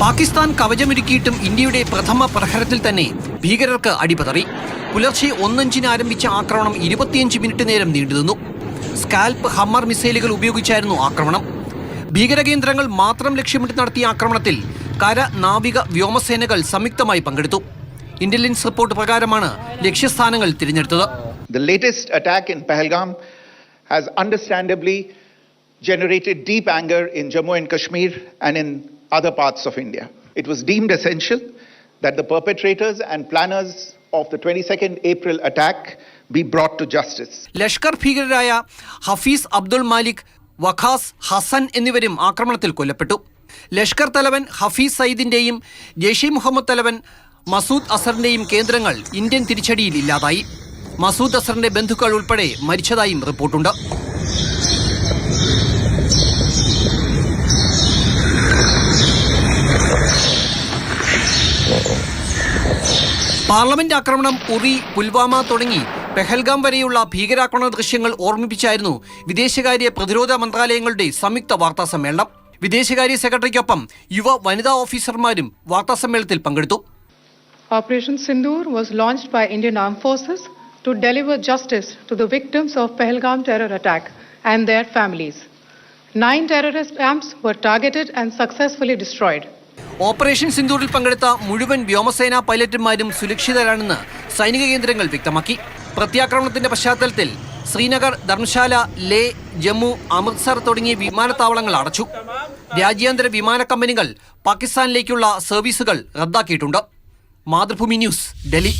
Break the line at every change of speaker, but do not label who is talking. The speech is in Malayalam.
പാകിസ്ഥാൻ കവചമൊരുക്കിയിട്ടും ഇന്ത്യയുടെ പ്രഥമ പ്രഹരത്തിൽ തന്നെ ഭീകരർക്ക് അടിപതറി. പുലർച്ചെ 1:05 ആരംഭിച്ച ആക്രമണം 25 മിനിറ്റ് നേരം നീണ്ടുനിന്നു. സ്കാൽപ്പ്, ഹമ്മർ മിസൈലുകൾ ഉപയോഗിച്ചായിരുന്നു ആക്രമണം. ഭീകരകേന്ദ്രങ്ങൾ മാത്രം ലക്ഷ്യമിട്ട് നടത്തിയ ആക്രമണത്തിൽ കര, നാവിക, വ്യോമസേനകൾ സംയുക്തമായി പങ്കെടുത്തു. ഇന്റലിജൻസ് റിപ്പോർട്ട് പ്രകാരമാണ് ലക്ഷ്യസ്ഥാനങ്ങൾ തിരഞ്ഞെടുത്തത്.
The latest attack in Pahalgam has understandably generated deep anger in Jammu and Kashmir and in other parts of India. It was deemed essential that the perpetrators and planners of the 22nd April attack be brought to justice.
Lashkar ഭീകരരായ Hafiz Abdul Malik, Waqas Hasan എന്നിവരും ആക്രമണത്തിൽ കൊല്ലപ്പെട്ടു. ലഷ്കർ തലവൻ ഹഫീസ് സയ്യിദിന്റെയും ജെയ്ഷെ മുഹമ്മദ് തലവൻ മസൂദ് അസറിന്റെയും കേന്ദ്രങ്ങൾ ഇന്ത്യൻ തിരിച്ചടിയിൽ ഇല്ലാതായി. മസൂദ് അസറിന്റെ ബന്ധുക്കൾ ഉൾപ്പെടെ മരിച്ചതായും റിപ്പോർട്ടുണ്ട്. പാർലമെന്റ് ആക്രമണം, ഉറി, പുൽവാമ തുടങ്ങി പെഹൽഗാം വരെയുള്ള ഭീകരാക്രമണ ദൃശ്യങ്ങൾ ഓർമ്മിപ്പിച്ചായിരുന്നു വിദേശകാര്യ, പ്രതിരോധ മന്ത്രാലയങ്ങളുടെ സംയുക്ത വാർത്താ സമ്മേളനം. വിദേശകാര്യ സെക്രട്ടറിക്കൊപ്പം വനിതാ ഓഫീസർമാരും വാർത്താസമ്മേളനത്തിൽ പങ്കെടുത്തു.
Operation Sindoor was launched by Indian Armed Forces to deliver justice to the victims of Pahalgam terror attack and their families. 9 terrorist camps were targeted and successfully destroyed.
Operation സിന്ദൂറിൽ പങ്കെടുത്ത മുഴുവൻ വ്യോമസേനാ പൈലറ്റുമാരും സുരക്ഷിതരാണെന്ന് സൈനിക കേന്ദ്രങ്ങൾ വ്യക്തമാക്കി. പ്രത്യാക്രമണത്തിന്റെ പശ്ചാത്തലത്തിൽ ശ്രീനഗർ, ധർമ്മശാല, ലേ, ജമ്മു, അമൃത്സർ തുടങ്ങിയ വിമാനത്താവളങ്ങൾ അടച്ചു. രാജ്യാന്തര വിമാന കമ്പനികൾ പാകിസ്ഥാനിലേക്കുള്ള സർവീസുകൾ റദ്ദാക്കിയിട്ടുണ്ട്. മാതൃഭൂമി ന്യൂസ്, ഡൽഹി.